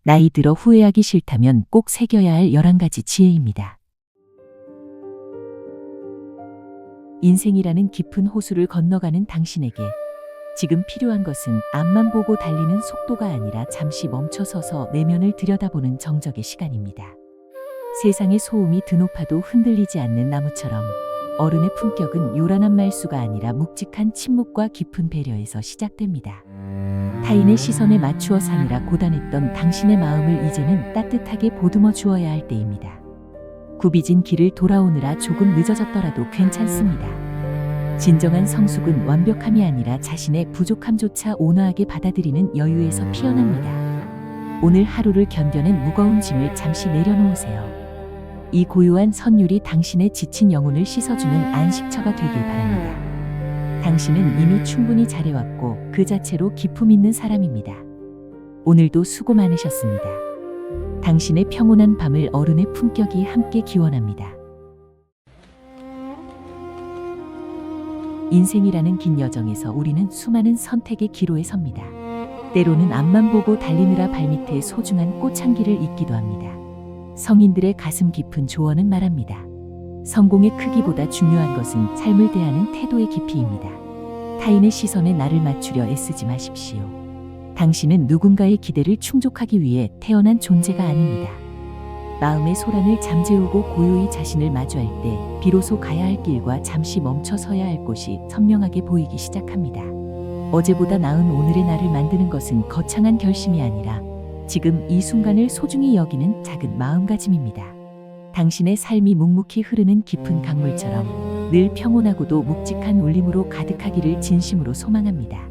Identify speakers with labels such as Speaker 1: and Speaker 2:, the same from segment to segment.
Speaker 1: 나이 들어 후회하기 싫다면 꼭 새겨야 할 11가지 지혜입니다. 인생이라는 깊은 호수를 건너가는 당신에게 지금 필요한 것은 앞만 보고 달리는 속도가 아니라 잠시 멈춰서서 내면을 들여다보는 정적의 시간입니다. 세상의 소음이 드높아도 흔들리지 않는 나무처럼 어른의 품격은 요란한 말수가 아니라 묵직한 침묵과 깊은 배려에서 시작됩니다. 타인의 시선에 맞추어 사느라 고단했던 당신의 마음을 이제는 따뜻하게 보듬어 주어야 할 때입니다. 굽이진 길을 돌아오느라 조금 늦어졌더라도 괜찮습니다. 진정한 성숙은 완벽함이 아니라 자신의 부족함조차 온화하게 받아들이는 여유에서 피어납니다. 오늘 하루를 견뎌낸 무거운 짐을 잠시 내려놓으세요. 이 고요한 선율이 당신의 지친 영혼을 씻어주는 안식처가 되길 바랍니다. 당신은 이미 충분히 잘해왔고 그 자체로 기품 있는 사람입니다. 오늘도 수고 많으셨습니다. 당신의 평온한 밤을 어른의 품격이 함께 기원합니다. 인생이라는 긴 여정에서 우리는 수많은 선택의 기로에 섭니다. 때로는 앞만 보고 달리느라 발밑에 소중한 꽃향기를 잊기도 합니다. 성인들의 가슴 깊은 조언은 말합니다. 성공의 크기보다 중요한 것은 삶을 대하는 태도의 깊이입니다. 타인의 시선에 나를 맞추려 애쓰지 마십시오. 당신은 누군가의 기대를 충족하기 위해 태어난 존재가 아닙니다. 마음의 소란을 잠재우고 고요히 자신을 마주할 때 비로소 가야 할 길과 잠시 멈춰 서야 할 곳이 선명하게 보이기 시작합니다. 어제보다 나은 오늘의 나를 만드는 것은 거창한 결심이 아니라 지금 이 순간을 소중히 여기는 작은 마음가짐입니다. 당신의 삶이 묵묵히 흐르는 깊은 강물처럼 늘 평온하고도 묵직한 울림으로 가득하기를 진심으로 소망합니다.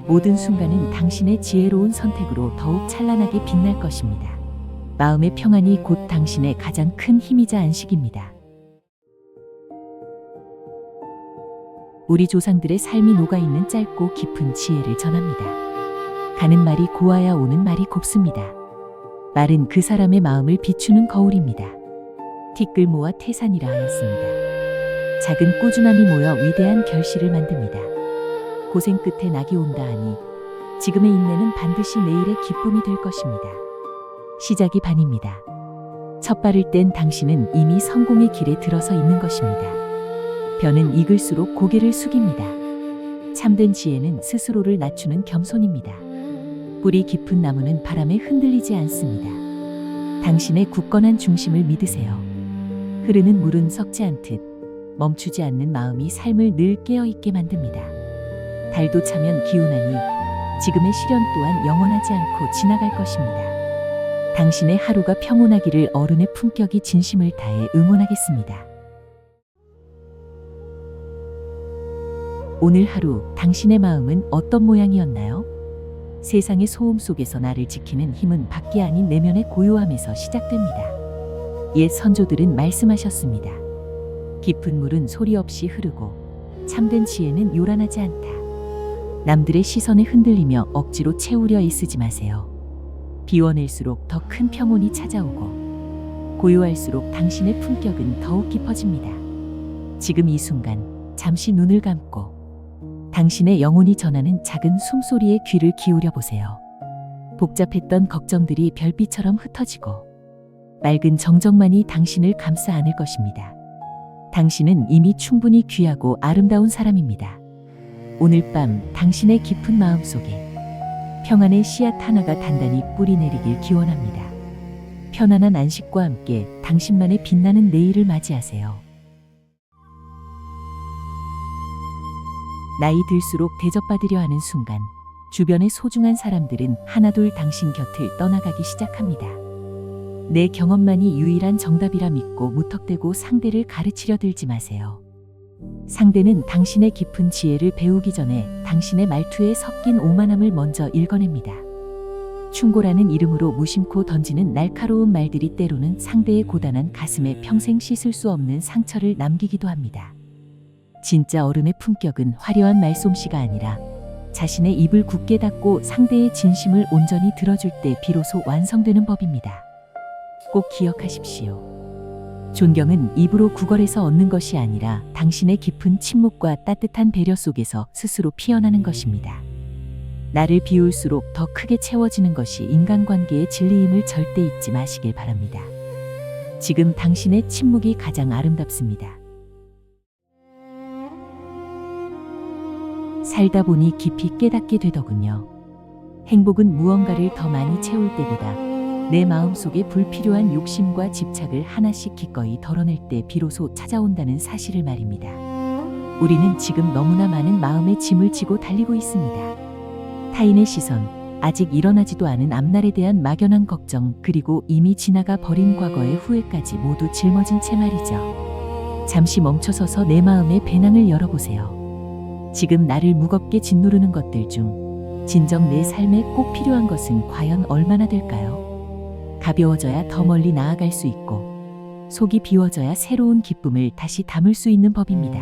Speaker 1: 모든 순간은 당신의 지혜로운 선택으로 더욱 찬란하게 빛날 것입니다. 마음의 평안이 곧 당신의 가장 큰 힘이자 안식입니다. 우리 조상들의 삶이 녹아있는 짧고 깊은 지혜를 전합니다. 가는 말이 고와야 오는 말이 곱습니다. 말은 그 사람의 마음을 비추는 거울입니다. 티끌모아 태산이라 하였습니다. 작은 꾸준함이 모여 위대한 결실을 만듭니다. 고생 끝에 낙이 온다 하니 지금의 인내는 반드시 내일의 기쁨이 될 것입니다. 시작이 반입니다. 첫 발을 뗀 당신은 이미 성공의 길에 들어서 있는 것입니다. 벼는 익을수록 고개를 숙입니다. 참된 지혜는 스스로를 낮추는 겸손입니다. 뿌리 깊은 나무는 바람에 흔들리지 않습니다. 당신의 굳건한 중심을 믿으세요. 흐르는 물은 썩지 않듯 멈추지 않는 마음이 삶을 늘 깨어있게 만듭니다. 달도 차면 기운하니 지금의 시련 또한 영원하지 않고 지나갈 것입니다. 당신의 하루가 평온하기를 어른의 품격이 진심을 다해 응원하겠습니다. 오늘 하루 당신의 마음은 어떤 모양이었나요? 세상의 소음 속에서 나를 지키는 힘은 밖이 아닌 내면의 고요함에서 시작됩니다. 옛 선조들은 말씀하셨습니다. 깊은 물은 소리 없이 흐르고 참된 지혜는 요란하지 않다. 남들의 시선에 흔들리며 억지로 채우려 애쓰지 마세요. 비워낼수록 더 큰 평온이 찾아오고 고요할수록 당신의 품격은 더욱 깊어집니다. 지금 이 순간 잠시 눈을 감고 당신의 영혼이 전하는 작은 숨소리에 귀를 기울여 보세요. 복잡했던 걱정들이 별빛처럼 흩어지고 맑은 정적만이 당신을 감싸 안을 것입니다. 당신은 이미 충분히 귀하고 아름다운 사람입니다. 오늘 밤 당신의 깊은 마음속에 평안의 씨앗 하나가 단단히 뿌리 내리길 기원합니다. 편안한 안식과 함께 당신만의 빛나는 내일을 맞이하세요. 나이 들수록 대접받으려 하는 순간 주변의 소중한 사람들은 하나둘 당신 곁을 떠나가기 시작합니다. 내 경험만이 유일한 정답이라 믿고 무턱대고 상대를 가르치려 들지 마세요. 상대는 당신의 깊은 지혜를 배우기 전에 당신의 말투에 섞인 오만함을 먼저 읽어냅니다. 충고라는 이름으로 무심코 던지는 날카로운 말들이 때로는 상대의 고단한 가슴에 평생 씻을 수 없는 상처를 남기기도 합니다. 진짜 어른의 품격은 화려한 말솜씨가 아니라 자신의 입을 굳게 닫고 상대의 진심을 온전히 들어줄 때 비로소 완성되는 법입니다. 꼭 기억하십시오. 존경은 입으로 구걸해서 얻는 것이 아니라 당신의 깊은 침묵과 따뜻한 배려 속에서 스스로 피어나는 것입니다. 나를 비울수록 더 크게 채워지는 것이 인간관계의 진리임을 절대 잊지 마시길 바랍니다. 지금 당신의 침묵이 가장 아름답습니다. 살다 보니 깊이 깨닫게 되더군요. 행복은 무언가를 더 많이 채울 때보다 내 마음속에 불필요한 욕심과 집착을 하나씩 기꺼이 덜어낼 때 비로소 찾아온다는 사실을 말입니다. 우리는 지금 너무나 많은 마음의 짐을 지고 달리고 있습니다. 타인의 시선, 아직 일어나지도 않은 앞날에 대한 막연한 걱정, 그리고 이미 지나가 버린 과거의 후회까지 모두 짊어진 채 말이죠. 잠시 멈춰서서 내 마음의 배낭을 열어보세요. 지금 나를 무겁게 짓누르는 것들 중 진정 내 삶에 꼭 필요한 것은 과연 얼마나 될까요? 가벼워져야 더 멀리 나아갈 수 있고 속이 비워져야 새로운 기쁨을 다시 담을 수 있는 법입니다.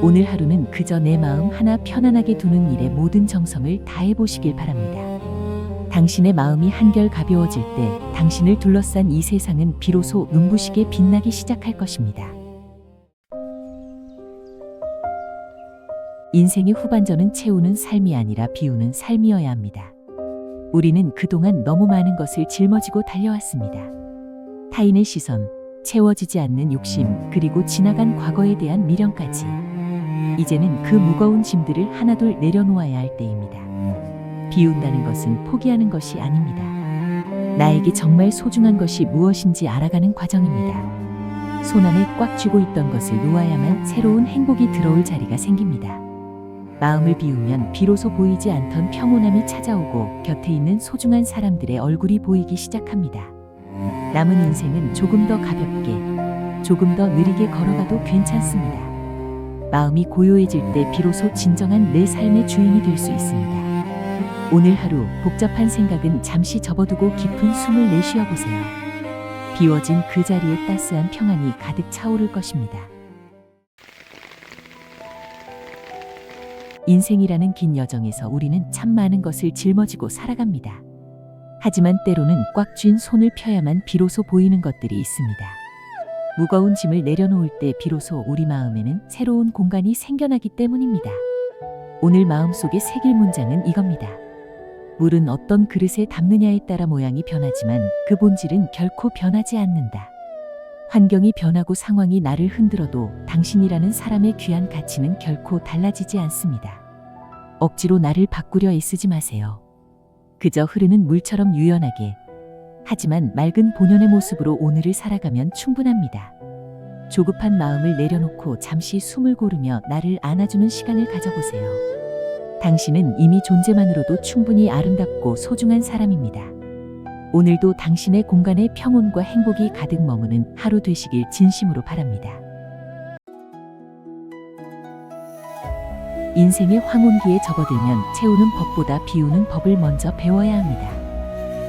Speaker 1: 오늘 하루는 그저 내 마음 하나 편안하게 두는 일에 모든 정성을 다해보시길 바랍니다. 당신의 마음이 한결 가벼워질 때 당신을 둘러싼 이 세상은 비로소 눈부시게 빛나기 시작할 것입니다. 인생의 후반전은 채우는 삶이 아니라 비우는 삶이어야 합니다. 우리는 그동안 너무 많은 것을 짊어지고 달려왔습니다. 타인의 시선, 채워지지 않는 욕심, 그리고 지나간 과거에 대한 미련까지. 이제는 그 무거운 짐들을 하나둘 내려놓아야 할 때입니다. 비운다는 것은 포기하는 것이 아닙니다. 나에게 정말 소중한 것이 무엇인지 알아가는 과정입니다. 손안에 꽉 쥐고 있던 것을 놓아야만 새로운 행복이 들어올 자리가 생깁니다. 마음을 비우면 비로소 보이지 않던 평온함이 찾아오고 곁에 있는 소중한 사람들의 얼굴이 보이기 시작합니다. 남은 인생은 조금 더 가볍게, 조금 더 느리게 걸어가도 괜찮습니다. 마음이 고요해질 때 비로소 진정한 내 삶의 주인이 될 수 있습니다. 오늘 하루 복잡한 생각은 잠시 접어두고 깊은 숨을 내쉬어 보세요. 비워진 그 자리에 따스한 평안이 가득 차오를 것입니다. 인생이라는 긴 여정에서 우리는 참 많은 것을 짊어지고 살아갑니다. 하지만 때로는 꽉 쥔 손을 펴야만 비로소 보이는 것들이 있습니다. 무거운 짐을 내려놓을 때 비로소 우리 마음에는 새로운 공간이 생겨나기 때문입니다. 오늘 마음속에 새길 문장은 이겁니다. 물은 어떤 그릇에 담느냐에 따라 모양이 변하지만 그 본질은 결코 변하지 않는다. 환경이 변하고 상황이 나를 흔들어도 당신이라는 사람의 귀한 가치는 결코 달라지지 않습니다. 억지로 나를 바꾸려 애쓰지 마세요. 그저 흐르는 물처럼 유연하게, 하지만 맑은 본연의 모습으로 오늘을 살아가면 충분합니다. 조급한 마음을 내려놓고 잠시 숨을 고르며 나를 안아주는 시간을 가져보세요. 당신은 이미 존재만으로도 충분히 아름답고 소중한 사람입니다. 오늘도 당신의 공간에 평온과 행복이 가득 머무는 하루 되시길 진심으로 바랍니다. 인생의 황혼기에 접어들면 채우는 법보다 비우는 법을 먼저 배워야 합니다.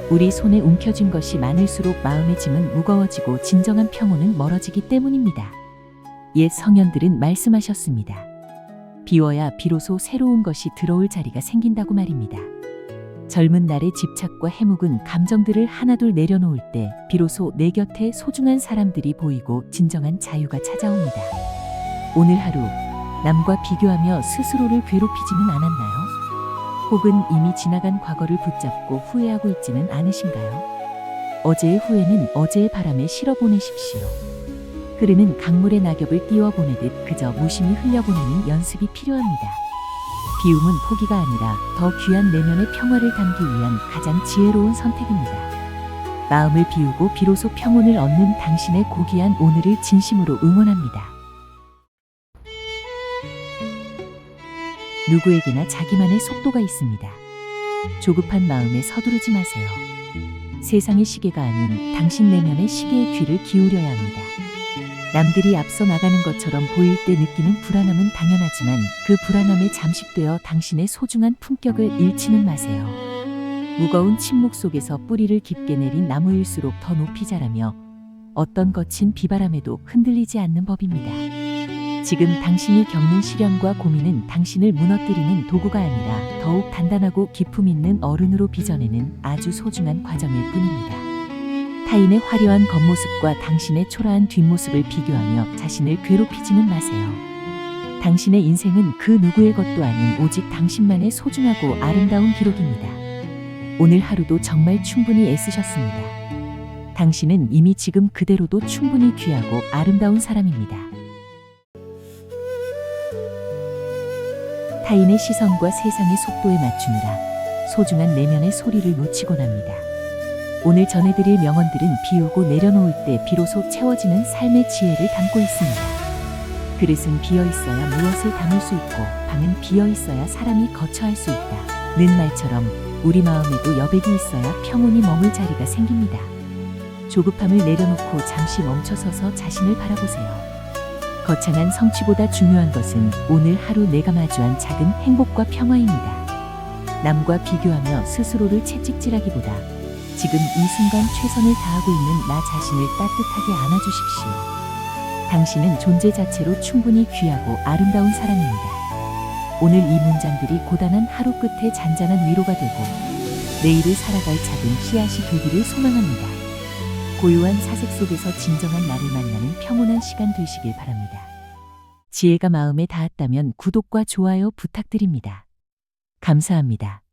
Speaker 1: 우리 손에 움켜쥔 것이 많을수록 마음의 짐은 무거워지고 진정한 평온은 멀어지기 때문입니다. 옛 성현들은 말씀하셨습니다. 비워야 비로소 새로운 것이 들어올 자리가 생긴다고 말입니다. 젊은 날의 집착과 해묵은 감정들을 하나둘 내려놓을 때 비로소 내 곁에 소중한 사람들이 보이고 진정한 자유가 찾아옵니다. 오늘 하루 남과 비교하며 스스로를 괴롭히지는 않았나요? 혹은 이미 지나간 과거를 붙잡고 후회하고 있지는 않으신가요? 어제의 후회는 어제의 바람에 실어보내십시오. 흐르는 강물의 낙엽을 띄워보내듯 그저 무심히 흘려보내는 연습이 필요합니다. 비움은 포기가 아니라 더 귀한 내면의 평화를 담기 위한 가장 지혜로운 선택입니다. 마음을 비우고 비로소 평온을 얻는 당신의 고귀한 오늘을 진심으로 응원합니다. 누구에게나 자기만의 속도가 있습니다. 조급한 마음에 서두르지 마세요. 세상의 시계가 아닌 당신 내면의 시계에 귀를 기울여야 합니다. 남들이 앞서 나가는 것처럼 보일 때 느끼는 불안함은 당연하지만 그 불안함에 잠식되어 당신의 소중한 품격을 잃지는 마세요. 무거운 침묵 속에서 뿌리를 깊게 내린 나무일수록 더 높이 자라며 어떤 거친 비바람에도 흔들리지 않는 법입니다. 지금 당신이 겪는 시련과 고민은 당신을 무너뜨리는 도구가 아니라 더욱 단단하고 기품 있는 어른으로 빚어내는 아주 소중한 과정일 뿐입니다. 타인의 화려한 겉모습과 당신의 초라한 뒷모습을 비교하며 자신을 괴롭히지는 마세요. 당신의 인생은 그 누구의 것도 아닌 오직 당신만의 소중하고 아름다운 기록입니다. 오늘 하루도 정말 충분히 애쓰셨습니다. 당신은 이미 지금 그대로도 충분히 귀하고 아름다운 사람입니다. 타인의 시선과 세상의 속도에 맞추느라 소중한 내면의 소리를 놓치곤 합니다. 오늘 전해드릴 명언들은 비우고 내려놓을 때 비로소 채워지는 삶의 지혜를 담고 있습니다. 그릇은 비어 있어야 무엇을 담을 수 있고 방은 비어 있어야 사람이 거처할 수 있다. 는 말처럼 우리 마음에도 여백이 있어야 평온히 머물 자리가 생깁니다. 조급함을 내려놓고 잠시 멈춰서서 자신을 바라보세요. 거창한 성취보다 중요한 것은 오늘 하루 내가 마주한 작은 행복과 평화입니다. 남과 비교하며 스스로를 채찍질하기보다 지금 이 순간 최선을 다하고 있는 나 자신을 따뜻하게 안아주십시오. 당신은 존재 자체로 충분히 귀하고 아름다운 사람입니다. 오늘 이 문장들이 고단한 하루 끝에 잔잔한 위로가 되고 내일을 살아갈 작은 씨앗이 되기를 소망합니다. 고요한 사색 속에서 진정한 나를 만나는 평온한 시간 되시길 바랍니다. 지혜가 마음에 닿았다면 구독과 좋아요 부탁드립니다. 감사합니다.